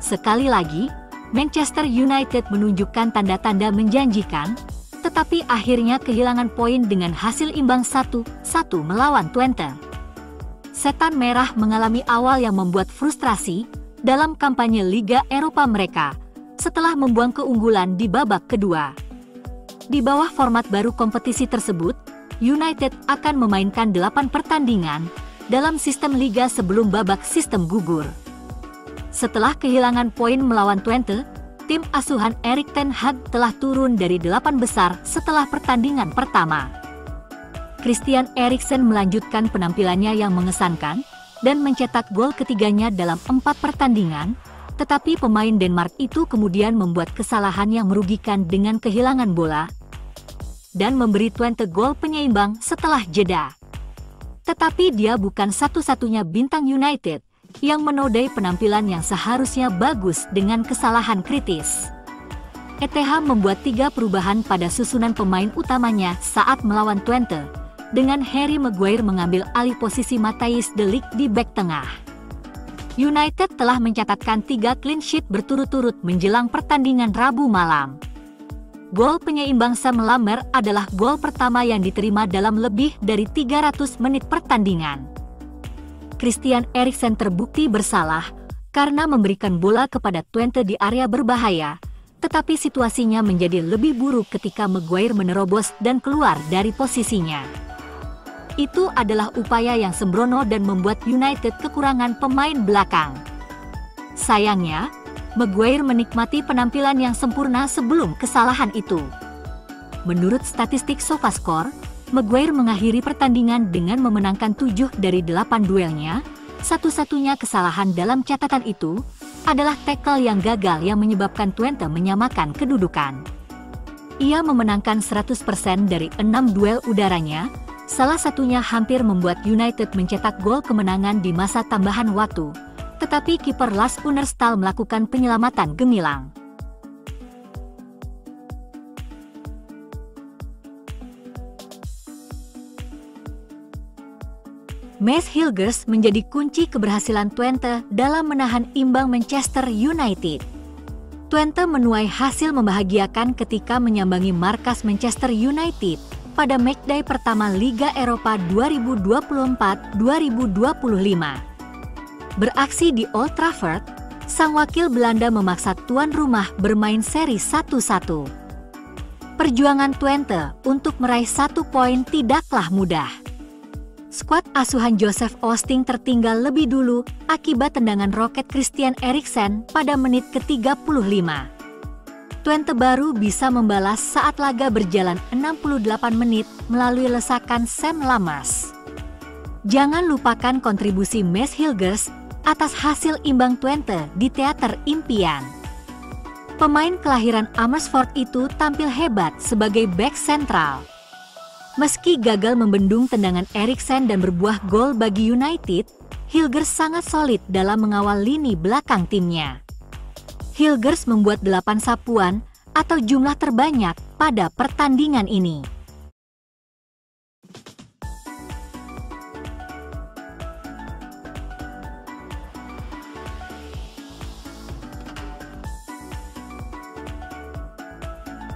Sekali lagi, Manchester United menunjukkan tanda-tanda menjanjikan, tetapi akhirnya kehilangan poin dengan hasil imbang 1-1 melawan Twente. Setan Merah mengalami awal yang membuat frustrasi dalam kampanye Liga Eropa mereka setelah membuang keunggulan di babak kedua. Di bawah format baru kompetisi tersebut, United akan memainkan 8 pertandingan dalam sistem liga sebelum babak sistem gugur. Setelah kehilangan poin melawan Twente, tim asuhan Erik ten Hag telah turun dari 8 besar setelah pertandingan pertama. Christian Eriksen melanjutkan penampilannya yang mengesankan dan mencetak gol ketiganya dalam 4 pertandingan, tetapi pemain Denmark itu kemudian membuat kesalahan yang merugikan dengan kehilangan bola dan memberi Twente gol penyeimbang setelah jeda. Tetapi dia bukan satu-satunya bintang United yang menodai penampilan yang seharusnya bagus dengan kesalahan kritis. ETH membuat 3 perubahan pada susunan pemain utamanya saat melawan Twente, dengan Harry Maguire mengambil alih posisi Matthijs de Ligt di bek tengah. United telah mencatatkan 3 clean sheet berturut-turut menjelang pertandingan Rabu malam. Gol penyeimbang Sam Lammer adalah gol pertama yang diterima dalam lebih dari 300 menit pertandingan. Christian Eriksen terbukti bersalah karena memberikan bola kepada Twente di area berbahaya, tetapi situasinya menjadi lebih buruk ketika Maguire menerobos dan keluar dari posisinya. Itu adalah upaya yang sembrono dan membuat United kekurangan pemain belakang. Sayangnya, Maguire menikmati penampilan yang sempurna sebelum kesalahan itu. Menurut statistik SofaScore, Maguire mengakhiri pertandingan dengan memenangkan 7 dari 8 duelnya. Satu-satunya kesalahan dalam catatan itu adalah tackle yang gagal yang menyebabkan Twente menyamakan kedudukan. Ia memenangkan 100% dari 6 duel udaranya, salah satunya hampir membuat United mencetak gol kemenangan di masa tambahan waktu, tetapi kiper Lars Unerstal melakukan penyelamatan gemilang. Mads Hilgers menjadi kunci keberhasilan Twente dalam menahan imbang Manchester United. Twente menuai hasil membahagiakan ketika menyambangi markas Manchester United pada matchday pertama Liga Eropa 2024-2025. Beraksi di Old Trafford, sang wakil Belanda memaksa tuan rumah bermain seri 1-1. Perjuangan Twente untuk meraih 1 poin tidaklah mudah. Skuad asuhan Joseph Oosting tertinggal lebih dulu akibat tendangan roket Christian Eriksen pada menit ke-35. Twente baru bisa membalas saat laga berjalan 68 menit melalui lesakan Sam Lammers. Jangan lupakan kontribusi Mads Hilgers atas hasil imbang Twente di teater impian. Pemain kelahiran Amersfoort itu tampil hebat sebagai bek sentral. Meski gagal membendung tendangan Eriksen dan berbuah gol bagi United, Hilgers sangat solid dalam mengawal lini belakang timnya. Hilgers membuat 8 sapuan atau jumlah terbanyak pada pertandingan ini.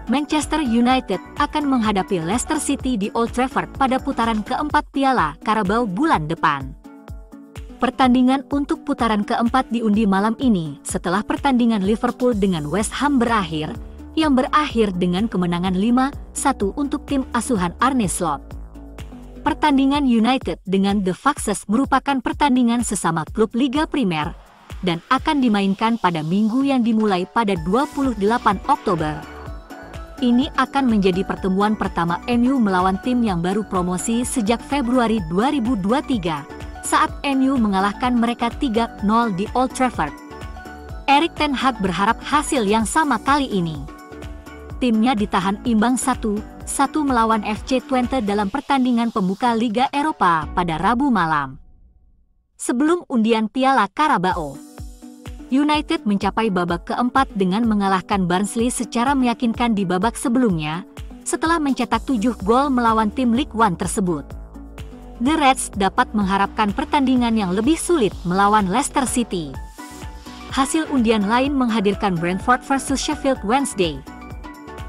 Manchester United akan menghadapi Leicester City di Old Trafford pada putaran keempat Piala Carabao bulan depan. Pertandingan untuk putaran keempat diundi malam ini setelah pertandingan Liverpool dengan West Ham berakhir, yang berakhir dengan kemenangan 5-1 untuk tim asuhan Arne Slot. Pertandingan United dengan The Foxes merupakan pertandingan sesama klub Liga Primer dan akan dimainkan pada minggu yang dimulai pada 28 Oktober. Ini akan menjadi pertemuan pertama MU melawan tim yang baru promosi sejak Februari 2023 saat MU mengalahkan mereka 3-0 di Old Trafford. Erik ten Hag berharap hasil yang sama kali ini. Timnya ditahan imbang 1-1 melawan FC Twente dalam pertandingan pembuka Liga Eropa pada Rabu malam. Sebelum undian Piala Carabao, United mencapai babak keempat dengan mengalahkan Barnsley secara meyakinkan di babak sebelumnya, setelah mencetak 7 gol melawan tim League One tersebut. The Reds dapat mengharapkan pertandingan yang lebih sulit melawan Leicester City. Hasil undian lain menghadirkan Brentford versus Sheffield Wednesday.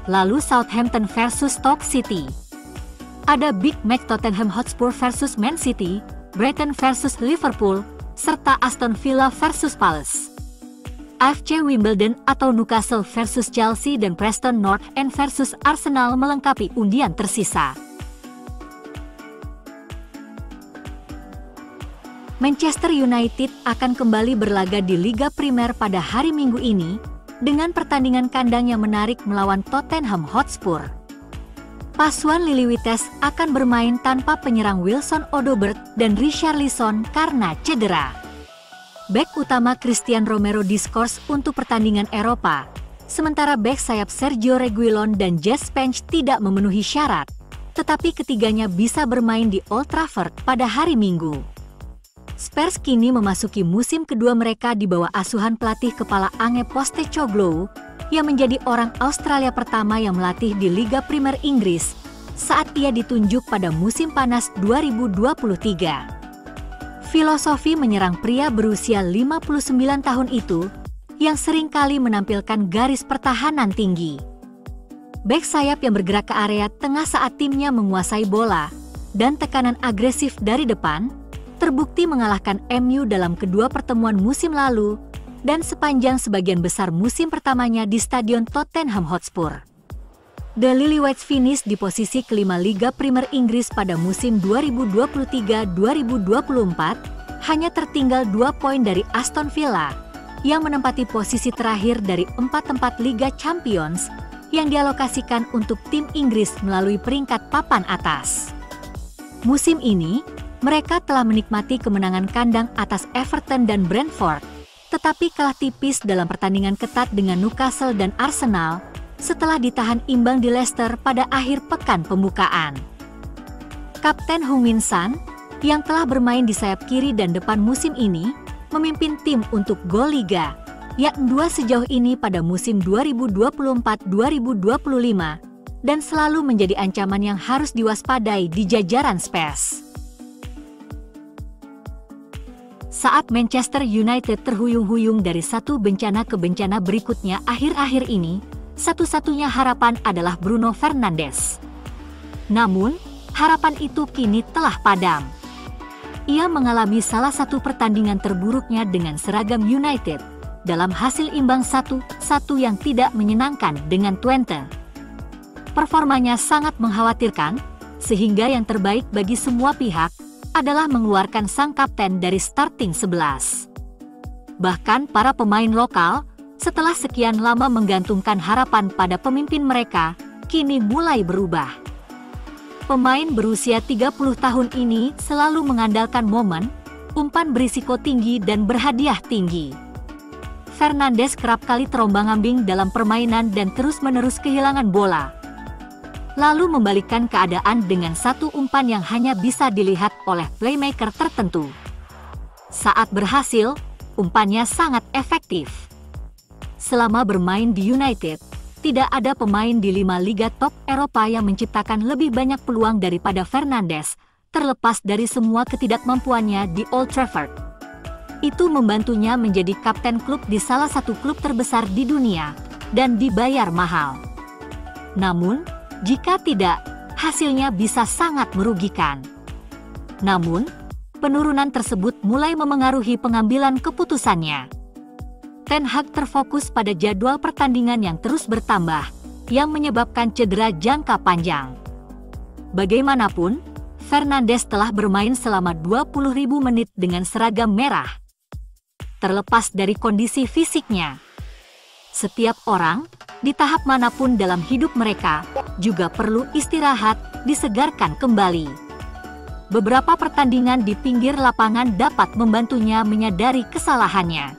Lalu Southampton versus Stoke City. Ada big match Tottenham Hotspur versus Man City, Brighton versus Liverpool, serta Aston Villa versus Palace. AFC Wimbledon atau Newcastle versus Chelsea dan Preston North End versus Arsenal melengkapi undian tersisa. Manchester United akan kembali berlaga di Liga Primer pada hari Minggu ini dengan pertandingan kandang yang menarik melawan Tottenham Hotspur. Pasuan Liliwites akan bermain tanpa penyerang Wilson Odobert dan Richarlison karena cedera. Bek utama Christian Romero diskors untuk pertandingan Eropa, sementara bek sayap Sergio Reguilon dan Jess Spence tidak memenuhi syarat, tetapi ketiganya bisa bermain di Old Trafford pada hari Minggu. Spurs kini memasuki musim kedua mereka di bawah asuhan pelatih kepala Ange Postecoglou, yang menjadi orang Australia pertama yang melatih di Liga Primer Inggris saat ia ditunjuk pada musim panas 2023. Filosofi menyerang pria berusia 59 tahun itu yang seringkali menampilkan garis pertahanan tinggi. Bek sayap yang bergerak ke area tengah saat timnya menguasai bola dan tekanan agresif dari depan terbukti mengalahkan MU dalam kedua pertemuan musim lalu dan sepanjang sebagian besar musim pertamanya di Stadion Tottenham Hotspur. The Liliwites finish di posisi kelima Liga Primer Inggris pada musim 2023-2024, hanya tertinggal 2 poin dari Aston Villa yang menempati posisi terakhir dari 4 tempat Liga Champions yang dialokasikan untuk tim Inggris melalui peringkat papan atas. Musim ini, mereka telah menikmati kemenangan kandang atas Everton dan Brentford, tetapi kalah tipis dalam pertandingan ketat dengan Newcastle dan Arsenal setelah ditahan imbang di Leicester pada akhir pekan pembukaan. Kapten Heung-min Son, yang telah bermain di sayap kiri dan depan musim ini, memimpin tim untuk gol Liga, yakni 2 sejauh ini pada musim 2024-2025, dan selalu menjadi ancaman yang harus diwaspadai di jajaran Spurs. Saat Manchester United terhuyung-huyung dari satu bencana ke bencana berikutnya akhir-akhir ini, satu-satunya harapan adalah Bruno Fernandes. Namun, harapan itu kini telah padam. Ia mengalami salah satu pertandingan terburuknya dengan seragam United, dalam hasil imbang 1-1 yang tidak menyenangkan dengan Twente. Performanya sangat mengkhawatirkan, sehingga yang terbaik bagi semua pihak adalah mengeluarkan sang kapten dari starting 11. Bahkan para pemain lokal, setelah sekian lama menggantungkan harapan pada pemimpin mereka, kini mulai berubah. Pemain berusia 30 tahun ini selalu mengandalkan momen, umpan berisiko tinggi dan berhadiah tinggi. Fernandes kerap kali terombang-ambing dalam permainan dan terus-menerus kehilangan bola, lalu membalikkan keadaan dengan satu umpan yang hanya bisa dilihat oleh playmaker tertentu. Saat berhasil, umpannya sangat efektif. Selama bermain di United, tidak ada pemain di 5 liga top Eropa yang menciptakan lebih banyak peluang daripada Fernandes, terlepas dari semua ketidakmampuannya di Old Trafford. Itu membantunya menjadi kapten klub di salah satu klub terbesar di dunia, dan dibayar mahal. Namun, jika tidak, hasilnya bisa sangat merugikan. Namun, penurunan tersebut mulai memengaruhi pengambilan keputusannya. Ten Hag terfokus pada jadwal pertandingan yang terus bertambah, yang menyebabkan cedera jangka panjang. Bagaimanapun, Fernandes telah bermain selama 20.000 menit dengan seragam merah. Terlepas dari kondisi fisiknya, setiap orang, di tahap manapun dalam hidup mereka, juga perlu istirahat, disegarkan kembali. Beberapa pertandingan di pinggir lapangan dapat membantunya menyadari kesalahannya.